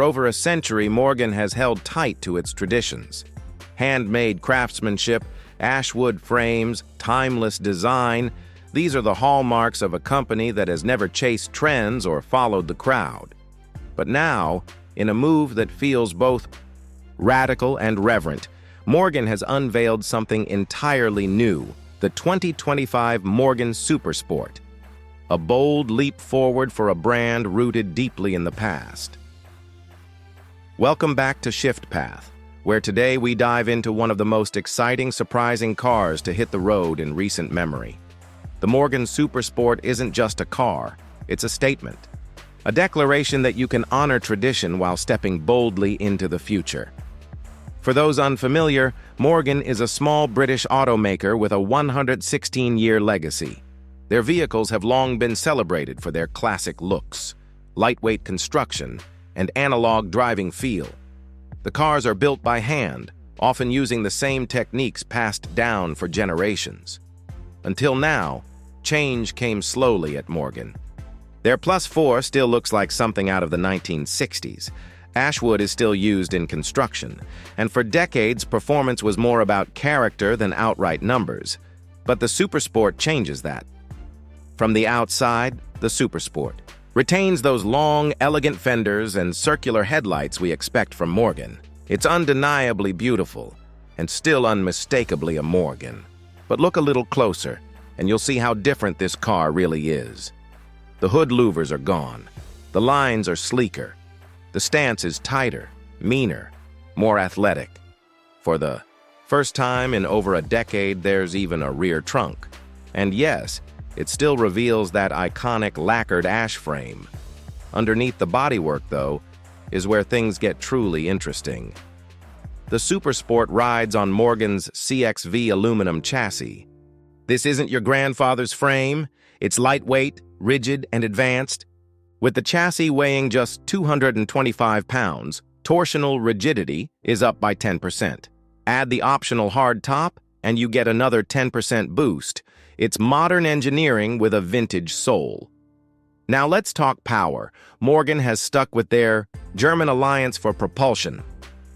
over a century, Morgan has held tight to its traditions. Handmade craftsmanship, ashwood frames, timeless design, these are the hallmarks of a company that has never chased trends or followed the crowd. But now, in a move that feels both radical and reverent, Morgan has unveiled something entirely new, the 2025 Morgan Supersport. A bold leap forward for a brand rooted deeply in the past. Welcome back to Shift Path, where today we dive into one of the most exciting, surprising cars to hit the road in recent memory. The Morgan Supersport isn't just a car, it's a statement. A declaration that you can honor tradition while stepping boldly into the future. For those unfamiliar, Morgan is a small British automaker with a 116-year legacy. Their vehicles have long been celebrated for their classic looks, lightweight construction, and analog driving feel. The cars are built by hand, often using the same techniques passed down for generations. Until now, change came slowly at Morgan. Their Plus 4 still looks like something out of the 1960s. Ashwood is still used in construction, and for decades, performance was more about character than outright numbers. But the Supersport changes that. From the outside, the Supersport retains those long, elegant fenders and circular headlights we expect from Morgan. It's undeniably beautiful, and still unmistakably a Morgan. But look a little closer, and you'll see how different this car really is. The hood louvers are gone. The lines are sleeker. The stance is tighter, meaner, more athletic. For the first time in over a decade, there's even a rear trunk. And yes, it still reveals that iconic lacquered ash frame. Underneath the bodywork, though, is where things get truly interesting. The Supersport rides on Morgan's CXV aluminum chassis. This isn't your grandfather's frame. It's lightweight, rigid, and advanced. With the chassis weighing just 225 pounds, torsional rigidity is up by 10%. Add the optional hard top, and you get another 10% boost. It's modern engineering with a vintage soul. Now let's talk power. Morgan has stuck with their German alliance for propulsion.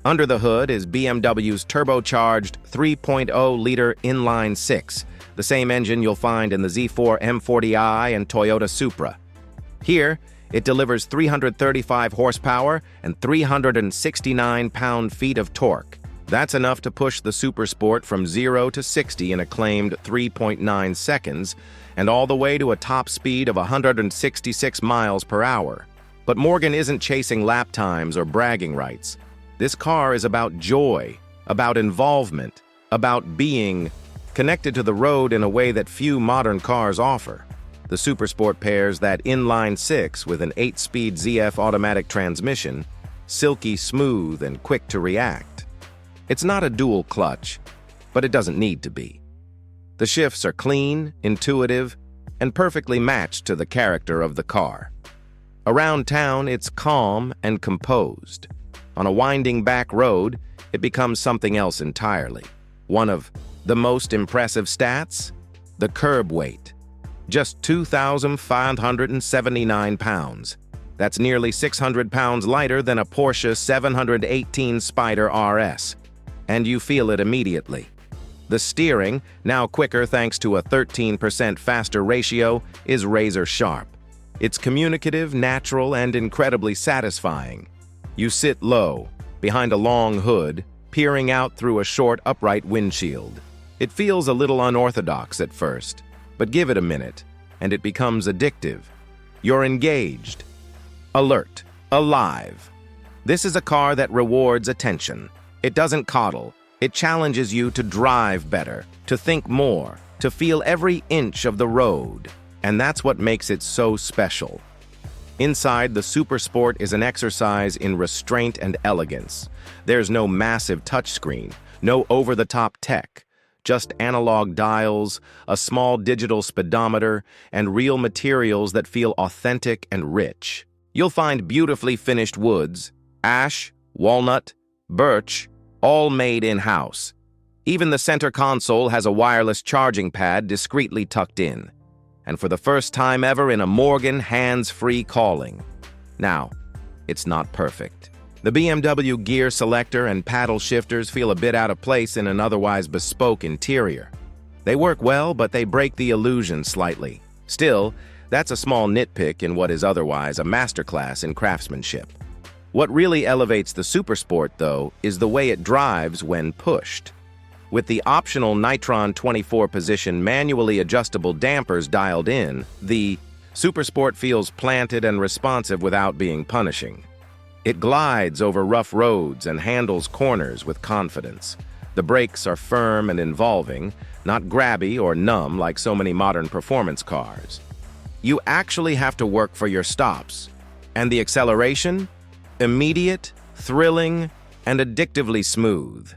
Under the hood is BMW's turbocharged 3.0-liter inline-six, the same engine you'll find in the Z4 M40i and Toyota Supra. Here, it delivers 335 horsepower and 369 pound-feet of torque. That's enough to push the Supersport from 0 to 60 in a claimed 3.9 seconds, and all the way to a top speed of 166 miles per hour. But Morgan isn't chasing lap times or bragging rights. This car is about joy, about involvement, about being connected to the road in a way that few modern cars offer. The Supersport pairs that inline-six with an 8-speed ZF automatic transmission, silky smooth and quick to react. It's not a dual clutch, but it doesn't need to be. The shifts are clean, intuitive, and perfectly matched to the character of the car. Around town, it's calm and composed. On a winding back road, it becomes something else entirely. One of the most impressive stats? The curb weight. Just 2,579 pounds. That's nearly 600 pounds lighter than a Porsche 718 Spyder RS. And you feel it immediately. The steering, now quicker thanks to a 13% faster ratio, is razor sharp. It's communicative, natural, and incredibly satisfying. You sit low, behind a long hood, peering out through a short, upright windshield. It feels a little unorthodox at first, but give it a minute, and it becomes addictive. You're engaged, alert, alive. This is a car that rewards attention. It doesn't coddle. It challenges you to drive better, to think more, to feel every inch of the road. And that's what makes it so special. Inside, the Supersport is an exercise in restraint and elegance. There's no massive touchscreen, no over-the-top tech, just analog dials, a small digital speedometer, and real materials that feel authentic and rich. You'll find beautifully finished woods, ash, walnut, birch, all made in-house. Even the center console has a wireless charging pad discreetly tucked in. And for the first time ever in a Morgan hands-free calling. Now, it's not perfect. The BMW gear selector and paddle shifters feel a bit out of place in an otherwise bespoke interior. They work well, but they break the illusion slightly. Still, that's a small nitpick in what is otherwise a masterclass in craftsmanship. What really elevates the Supersport, though, is the way it drives when pushed. With the optional Nitron 24-position manually adjustable dampers dialed in, the Supersport feels planted and responsive without being punishing. It glides over rough roads and handles corners with confidence. The brakes are firm and involving, not grabby or numb like so many modern performance cars. You actually have to work for your stops. And the acceleration? Immediate, thrilling, and addictively smooth.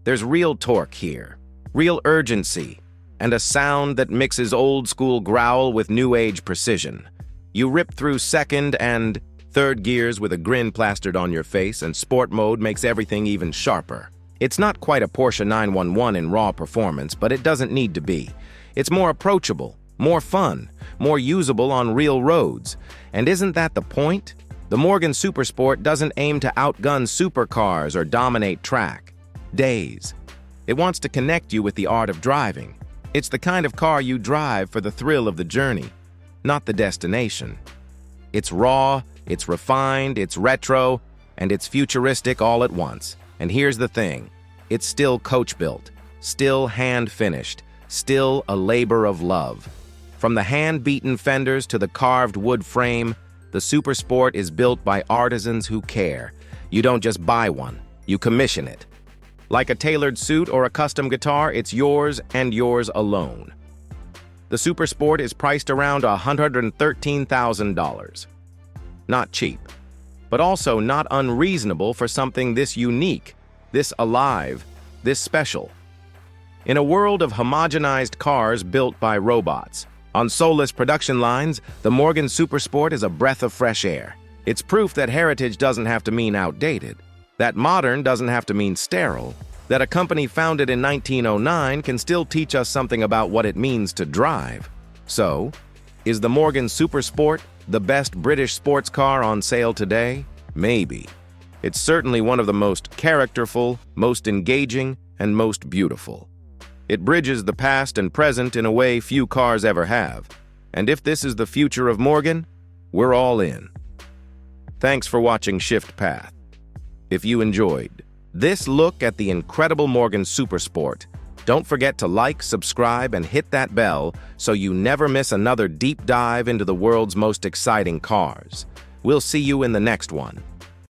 There's real torque here, real urgency, and a sound that mixes old-school growl with new-age precision. You rip through second and third gears with a grin plastered on your face, and sport mode makes everything even sharper. It's not quite a Porsche 911 in raw performance, but it doesn't need to be. It's more approachable, more fun, more usable on real roads. And isn't that the point? The Morgan Supersport doesn't aim to outgun supercars or dominate track. Days. It wants to connect you with the art of driving. It's the kind of car you drive for the thrill of the journey, not the destination. It's raw, it's refined, it's retro, and it's futuristic all at once. And here's the thing, it's still coach-built, still hand-finished, still a labor of love. From the hand-beaten fenders to the carved wood frame, the Supersport is built by artisans who care. You don't just buy one, you commission it. Like a tailored suit or a custom guitar, it's yours and yours alone. The Supersport is priced around $113,000. Not cheap, but also not unreasonable for something this unique, this alive, this special. In a world of homogenized cars built by robots, on soulless production lines, the Morgan Supersport is a breath of fresh air. It's proof that heritage doesn't have to mean outdated, that modern doesn't have to mean sterile, that a company founded in 1909 can still teach us something about what it means to drive. So, is the Morgan Supersport the best British sports car on sale today? Maybe. It's certainly one of the most characterful, most engaging, and most beautiful. It bridges the past and present in a way few cars ever have. And if this is the future of Morgan, we're all in. Thanks for watching Shift Path. If you enjoyed this look at the incredible Morgan Supersport, don't forget to like, subscribe, and hit that bell so you never miss another deep dive into the world's most exciting cars. We'll see you in the next one.